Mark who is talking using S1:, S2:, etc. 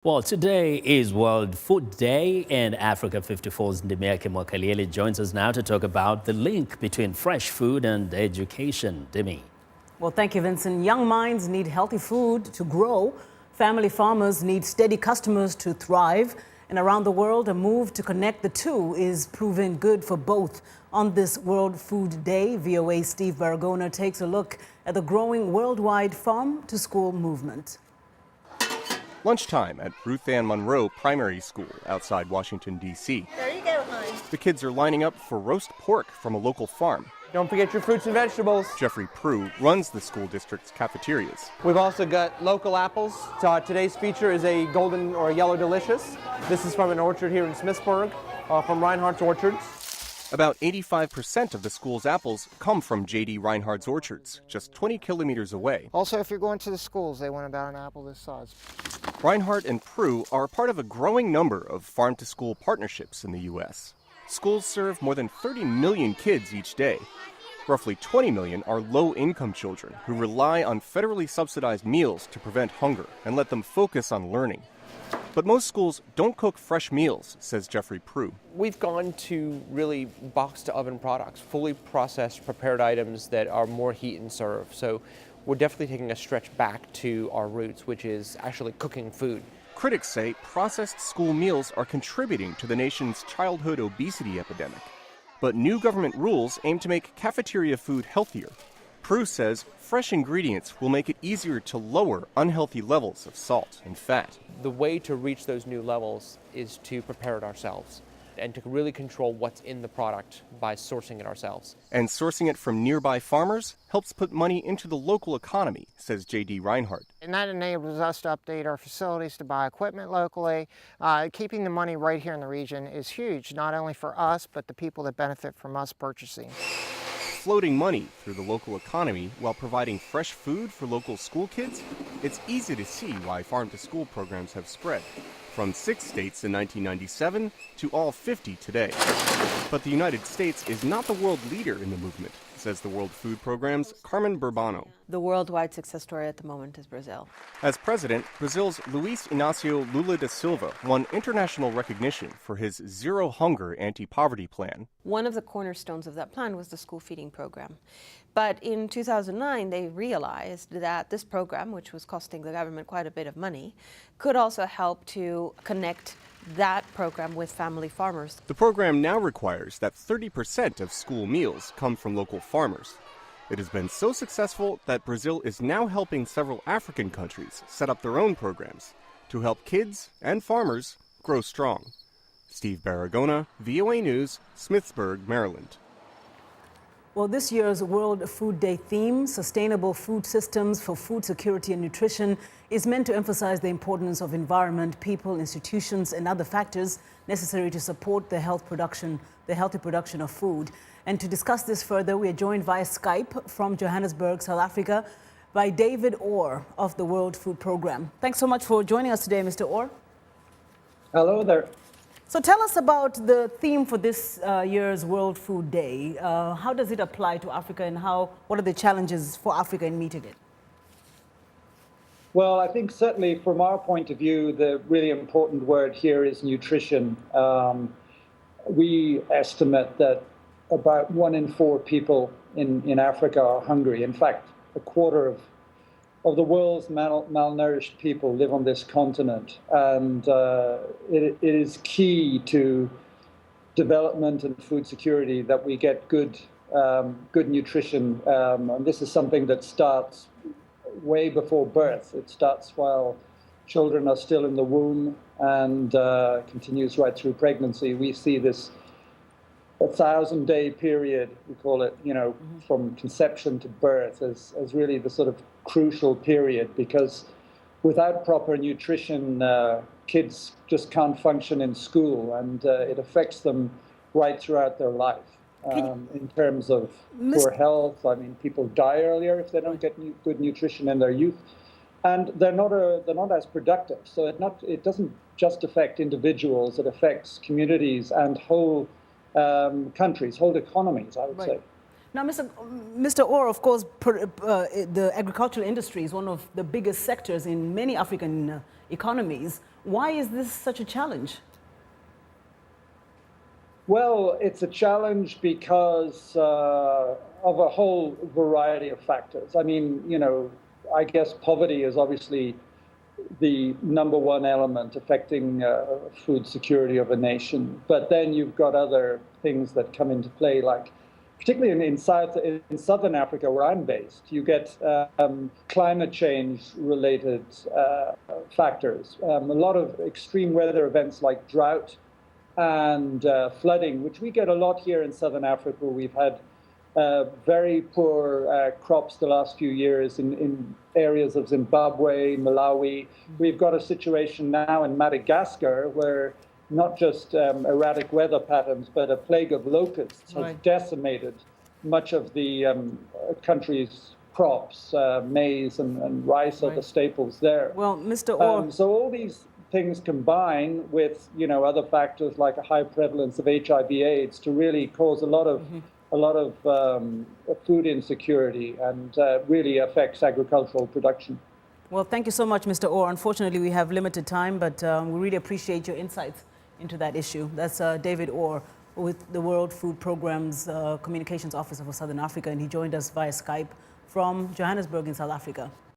S1: Well, today is World Food Day, and Africa 54's Ndimyake Mwakalyelye joins us now to talk about the link between fresh food and education. Dimi.
S2: Well, thank you, Vincent. Young minds need healthy food to grow. Family farmers need steady customers to thrive. And around the world, a move to connect the two is proving good for both. On this World Food Day, VOA's Steve Baragona takes a look at the growing worldwide farm-to-school movement.
S3: Lunchtime at Ruth Ann Monroe Primary School outside Washington, D.C.
S4: There you go, honey.
S3: The kids are lining up for roast pork from a local farm.
S5: Don't forget your fruits and vegetables.
S3: Jeffrey Prue runs the school district's cafeterias.
S5: We've also got local apples. Today's feature is a golden or yellow delicious. This is from an orchard here in Smithsburg, from RINEHART's orchards.
S3: About 85% of the school's apples come from J.D. RINEHART's orchards, just 20 kilometers away.
S6: Also, if you're going to the schools, they want about an apple this size.
S3: RINEHART and Prue are part of a growing number of farm-to-school partnerships in the U.S. Schools serve more than 30 million kids each day. Roughly 20 million are low-income children who rely on federally subsidized meals to prevent hunger and let them focus on learning. But most schools don't cook fresh meals, says Jeffrey Prue.
S5: We've gone to really box-to-oven products, fully processed, prepared items that are more heat and serve. So we're definitely taking a stretch back to our roots, which is actually cooking food.
S3: Critics say processed school meals are contributing to the nation's childhood obesity epidemic. But new government rules aim to make cafeteria food healthier. Prue says fresh ingredients will make it easier to lower unhealthy levels of salt and fat.
S5: The way to reach those new levels is to prepare it ourselves and to really control what's in the product by sourcing it ourselves.
S3: And sourcing it from nearby farmers helps put money into the local economy, says J.D. RINEHART.
S6: And that enables us to update our facilities to buy equipment locally. Keeping the money right here in the region is huge, not only for us, but the people that benefit from us purchasing.
S3: Floating money through the local economy while providing fresh food for local school kids, it's easy to see why farm-to-school programs have spread, from 6 states in 1997 to all 50 today. But the United States is not the world leader in the movement, says the World Food Programme's CARMEN.
S4: The worldwide success story at the moment is Brazil.
S3: As president, Brazil's Luiz Inácio Lula da Silva won international recognition for his Zero Hunger anti-poverty plan.
S4: One of the cornerstones of that plan was the school feeding program. But in 2009, they realized that this program, which was costing the government quite a bit of money, could also help to connect that program with family farmers.
S3: The program now requires that 30% of school meals come from local farmers. It has been so successful that Brazil is now helping several African countries set up their own programs to help kids and farmers grow strong. Steve Baragona, VOA News, Smithsburg, Maryland.
S2: Well, this year's World Food Day theme, Sustainable Food Systems for Food Security and Nutrition, is meant to emphasize the importance of environment, people, institutions, and other factors necessary to support the healthy production of food. And to discuss this further, we are joined via Skype from Johannesburg, South Africa, by David Orr of the World Food Programme. Thanks so much for joining us today, Mr. Orr.
S7: Hello there.
S2: So tell us about the theme for this year's World Food Day. How does it apply to Africa, and what are the challenges for Africa in meeting it?
S7: Well, I think certainly from our point of view, the really important word here is nutrition. We estimate that about 1 in 4 people in Africa are hungry. In fact, a quarter of the world's malnourished people live on this continent, and it is key to development and food security that we get good nutrition. And this is something that starts way before birth. It starts while children are still in the womb and continues right through pregnancy. We see this 1,000-day period, we call it, from conception to birth as really the sort of crucial period, because without proper nutrition, kids just can't function in school, and it affects them right throughout their life. In terms of poor health, I mean, people die earlier if they don't get good nutrition in their youth, and they're not as productive. So it doesn't just affect individuals; it affects communities and whole countries, whole economies, I would say.
S2: Now, Mr. Orr, of course, the agricultural industry is one of the biggest sectors in many African economies. Why is this such a challenge?
S7: Well, it's a challenge because of a whole variety of factors. I mean, you know, I guess poverty is obviously the number one element affecting food security of a nation. But then you've got other things that come into play, like particularly in Southern Africa, where I'm based, you get climate change related factors. A lot of extreme weather events like drought and flooding, which we get a lot here in Southern Africa. We've had very poor crops the last few years in areas of Zimbabwe, Malawi. We've got a situation now in Madagascar where not just erratic weather patterns, but a plague of locusts has decimated much of the country's crops. Maize and rice are the staples there.
S2: Well, Mr. Orr,
S7: so all these things combine with, you know, other factors like a high prevalence of HIV/AIDS to really cause a lot of food insecurity and really affects agricultural production.
S2: well, thank you so much, Mr. Orr. Unfortunately, we have limited time, but we really appreciate your insights into that issue. That's David Orr with the World Food Programme's Communications Officer for Southern Africa, and he joined us via Skype from Johannesburg in South Africa.